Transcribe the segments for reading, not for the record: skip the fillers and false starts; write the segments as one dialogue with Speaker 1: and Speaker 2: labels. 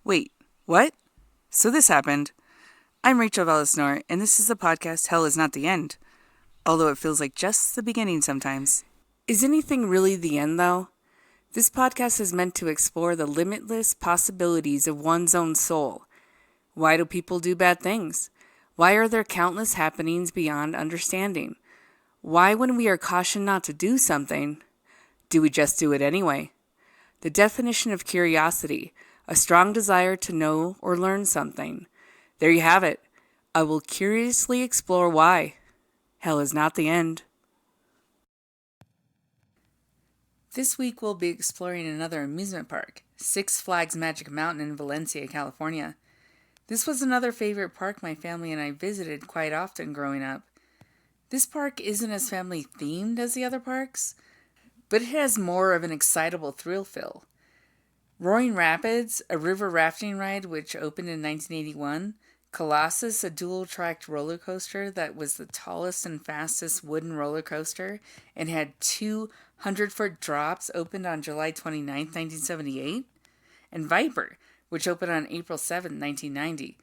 Speaker 1: Wait, what? So this happened. I'm Rachel Velis, and this is the podcast Hell is Not the End, although it feels like just the beginning sometimes. Is anything really the end, though? This podcast is meant to explore the limitless possibilities of one's own soul. Why do people do bad things? Why are there countless happenings beyond understanding? Why, when we are cautioned not to do something, do we just do it anyway? The definition of curiosity, a strong desire to know or learn something. There you have it. I will curiously explore why. Hell is not the end. This week we'll be exploring another amusement park, Six Flags Magic Mountain in Valencia, California. This was another favorite park my family and I visited quite often growing up. This park isn't as family themed as the other parks, but it has more of an excitable thrill feel. Roaring Rapids, a river rafting ride which opened in 1981, Colossus, a dual-tracked roller coaster that was the tallest and fastest wooden roller coaster and had 200-foot drops, opened on July 29, 1978, and Viper, which opened on April 7, 1990,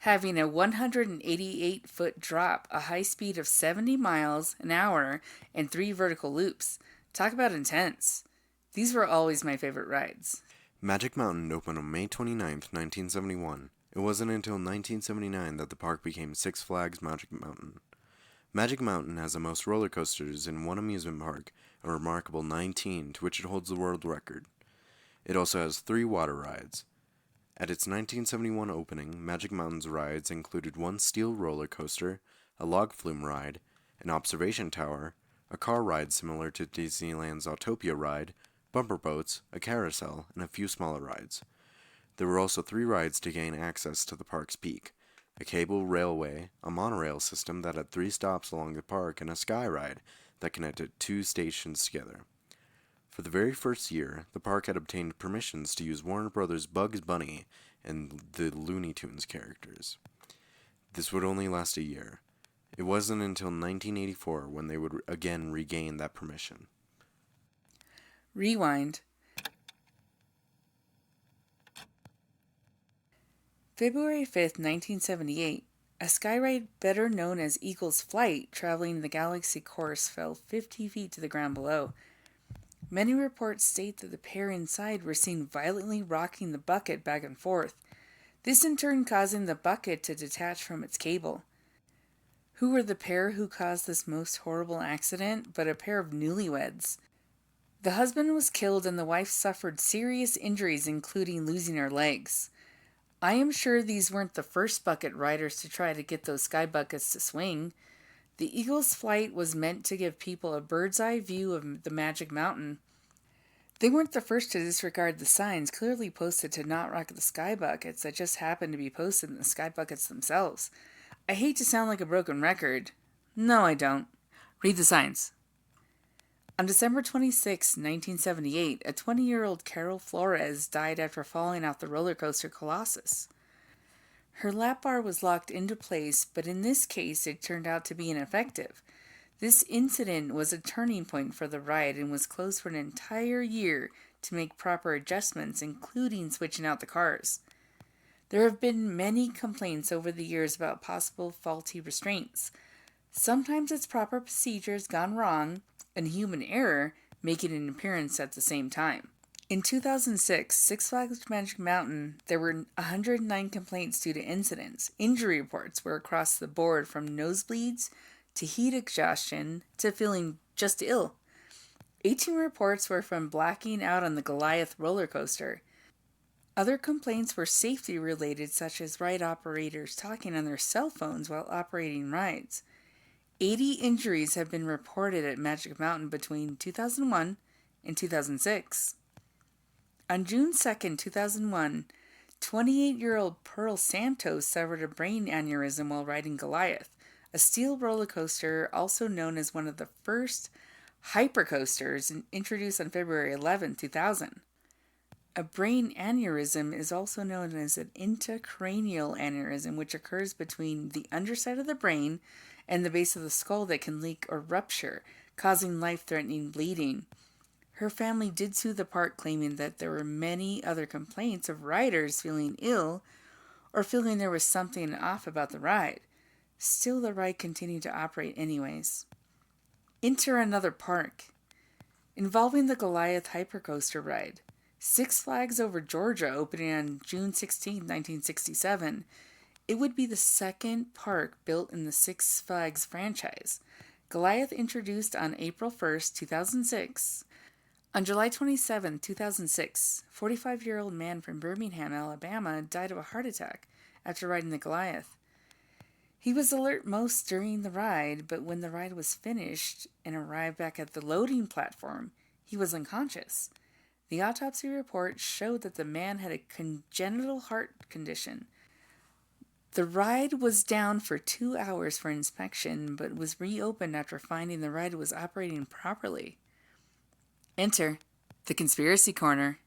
Speaker 1: having a 188-foot drop, a high speed of 70 miles an hour, and 3 vertical loops. Talk about intense. These were always my favorite rides.
Speaker 2: Magic Mountain opened on May 29, 1971. It wasn't until 1979 that the park became Six Flags Magic Mountain. Magic Mountain has the most roller coasters in one amusement park, a remarkable 19, to which it holds the world record. It also has 3 water rides. At its 1971 opening, Magic Mountain's rides included one steel roller coaster, a log flume ride, an observation tower, a car ride similar to Disneyland's Autopia ride, bumper boats, a carousel, and a few smaller rides. There were also 3 rides to gain access to the park's peak: a cable railway, a monorail system that had 3 stops along the park, and a sky ride that connected 2 stations together. For the very first year, the park had obtained permissions to use Warner Brothers' Bugs Bunny and the Looney Tunes characters. This would only last a year. It wasn't until 1984 when they would again regain that permission.
Speaker 1: Rewind. February 5th, 1978, a skyride better known as Eagle's Flight traveling the Galaxy course fell 50 feet to the ground below. Many reports state that the pair inside were seen violently rocking the bucket back and forth, this in turn causing the bucket to detach from its cable. Who were the pair who caused this most horrible accident but a pair of newlyweds? The husband was killed and the wife suffered serious injuries, including losing her legs. I am sure these weren't the first bucket riders to try to get those sky buckets to swing. The Eagle's Flight was meant to give people a bird's eye view of the Magic Mountain. They weren't the first to disregard the signs clearly posted to not rock the sky buckets that just happened to be posted in the sky buckets themselves. I hate to sound like a broken record. No, I don't. Read the signs. On December 26, 1978, a 20-year-old Carol Flores died after falling off the roller coaster Colossus. Her lap bar was locked into place, but in this case it turned out to be ineffective. This incident was a turning point for the ride and was closed for an entire year to make proper adjustments, including switching out the cars. There have been many complaints over the years about possible faulty restraints. Sometimes it's proper procedures gone wrong, and human error making an appearance at the same time. In 2006, Six Flags Magic Mountain, there were 109 complaints due to incidents. Injury reports were across the board, from nosebleeds to heat exhaustion to feeling just ill. 18 reports were from blacking out on the Goliath roller coaster. Other complaints were safety related, such as ride operators talking on their cell phones while operating rides. 80 injuries have been reported at Magic Mountain between 2001 and 2006. On June 2, 2001, 28-year-old Pearl Santos suffered a brain aneurysm while riding Goliath, a steel roller coaster also known as one of the first hypercoasters introduced on February 11, 2000. A brain aneurysm is also known as an intracranial aneurysm, which occurs between the underside of the brain and the base of the skull that can leak or rupture, causing life-threatening bleeding. Her family did sue the park, claiming that there were many other complaints of riders feeling ill or feeling there was something off about the ride. Still, the ride continued to operate anyways. Enter another park involving the Goliath Hypercoaster ride. Six Flags Over Georgia, opening on June 16, 1967. It would be the second park built in the Six Flags franchise. Goliath introduced on April 1st, 2006. On July 27, 2006, 45-year-old man from Birmingham, Alabama, died of a heart attack after riding the Goliath. He was alert most during the ride, but when the ride was finished and arrived back at the loading platform, he was unconscious. The autopsy report showed that the man had a congenital heart condition. The ride was down for 2 hours for inspection, but was reopened after finding the ride was operating properly. Enter the Conspiracy Corner.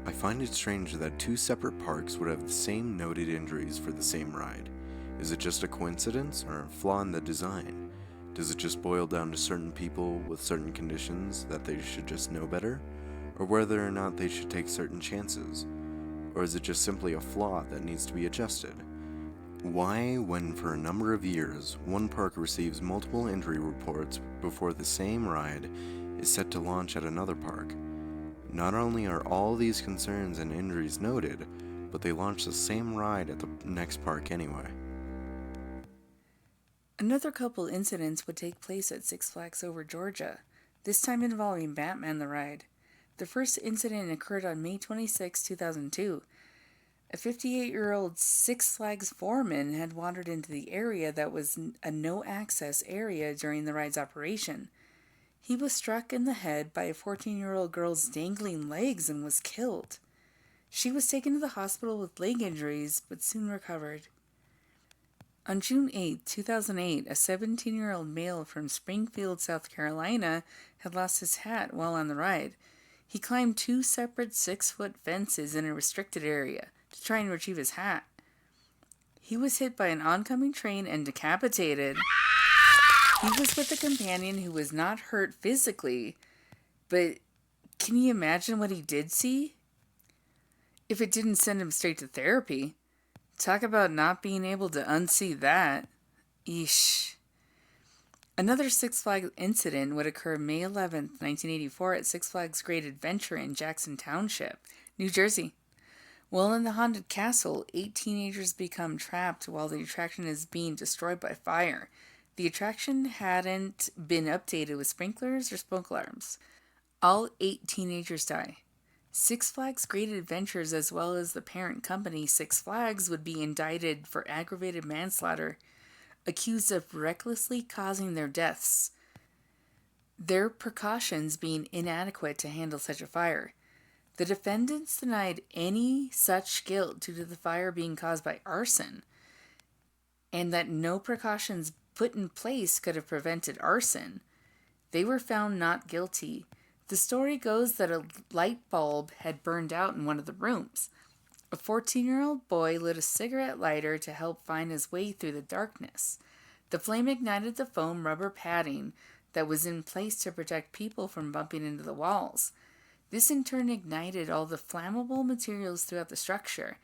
Speaker 2: I find it strange that two separate parks would have the same noted injuries for the same ride. Is it just a coincidence or a flaw in the design? Does it just boil down to certain people with certain conditions that they should just know better? Or whether or not they should take certain chances? Or is it just simply a flaw that needs to be adjusted? Why, when for a number of years, one park receives multiple injury reports before the same ride is set to launch at another park? Not only are all these concerns and injuries noted, but they launch the same ride at the next park anyway.
Speaker 1: Another couple incidents would take place at Six Flags Over Georgia, this time involving Batman the ride. The first incident occurred on May 26, 2002. A 58-year-old Six Flags foreman had wandered into the area that was a no-access area during the ride's operation. He was struck in the head by a 14-year-old girl's dangling legs and was killed. She was taken to the hospital with leg injuries, but soon recovered. On June 8, 2008, a 17-year-old male from Springfield, South Carolina, had lost his hat while on the ride. He climbed 2 separate 6-foot fences in a restricted area to try and retrieve his hat. He was hit by an oncoming train and decapitated. He was with a companion who was not hurt physically, but can you imagine what he did see? If it didn't send him straight to therapy. Talk about not being able to unsee that. Eesh. Another Six Flags incident would occur May 11, 1984 at Six Flags Great Adventure in Jackson Township, New Jersey. While in the haunted castle, 8 teenagers become trapped while the attraction is being destroyed by fire. The attraction hadn't been updated with sprinklers or smoke alarms. All 8 teenagers die. Six Flags Great Adventures, as well as the parent company Six Flags, would be indicted for aggravated manslaughter, accused of recklessly causing their deaths, their precautions being inadequate to handle such a fire. The defendants denied any such guilt due to the fire being caused by arson, and that no precautions put in place could have prevented arson. They were found not guilty. The story goes that a light bulb had burned out in one of the rooms. A 14-year-old boy lit a cigarette lighter to help find his way through the darkness. The flame ignited the foam rubber padding that was in place to protect people from bumping into the walls. This in turn ignited all the flammable materials throughout the structure.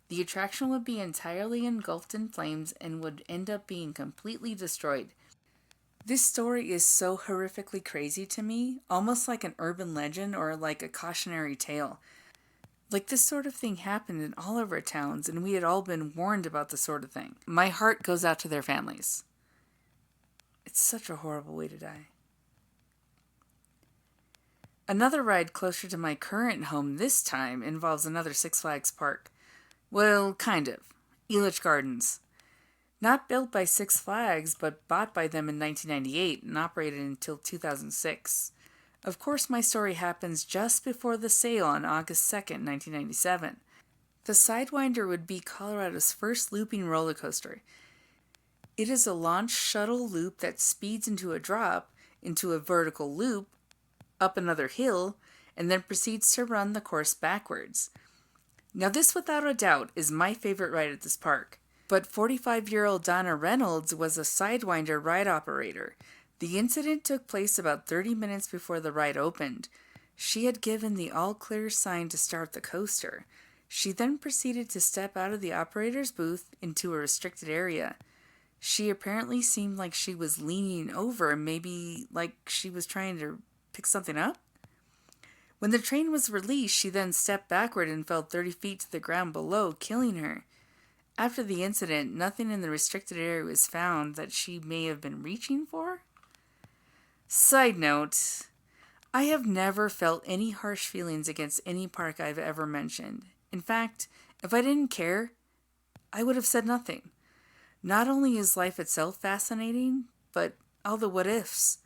Speaker 1: The attraction would be entirely engulfed in flames and would end up being completely destroyed. This story is so horrifically crazy to me, almost like an urban legend or like a cautionary tale. Like this sort of thing happened in all of our towns, and we had all been warned about this sort of thing. My heart goes out to their families. It's such a horrible way to die. Another ride closer to my current home this time involves another Six Flags park. Well, kind of. Elitch Gardens. Not built by Six Flags, but bought by them in 1998 and operated until 2006. Of course, my story happens just before the sale on August 2nd, 1997. The Sidewinder would be Colorado's first looping roller coaster. It is a launch shuttle loop that speeds into a drop, into a vertical loop, up another hill, and then proceeds to run the course backwards. Now this, without a doubt, is my favorite ride at this park. But 45-year-old Donna Reynolds was a Sidewinder ride operator. The incident took place about 30 minutes before the ride opened. She had given the all-clear sign to start the coaster. She then proceeded to step out of the operator's booth into a restricted area. She apparently seemed like she was leaning over, maybe like she was trying to pick something up. When the train was released, she then stepped backward and fell 30 feet to the ground below, killing her. After the incident, nothing in the restricted area was found that she may have been reaching for. Side note, I have never felt any harsh feelings against any park I've ever mentioned. In fact, if I didn't care, I would have said nothing. Not only is life itself fascinating, but all the what ifs.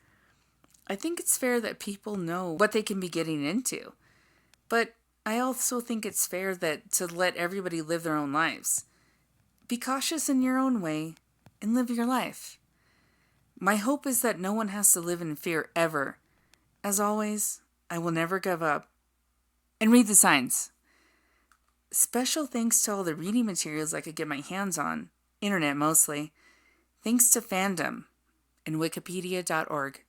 Speaker 1: I think it's fair that people know what they can be getting into. But I also think it's fair that to let everybody live their own lives. Be cautious in your own way and live your life. My hope is that no one has to live in fear ever. As always, I will never give up. And read the signs. Special thanks to all the reading materials I could get my hands on, internet mostly. Thanks to Fandom and wikipedia.org.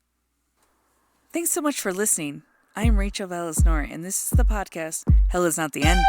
Speaker 1: Thanks so much for listening. I am Rachel Velis, and this is the podcast, Hell is Not the End.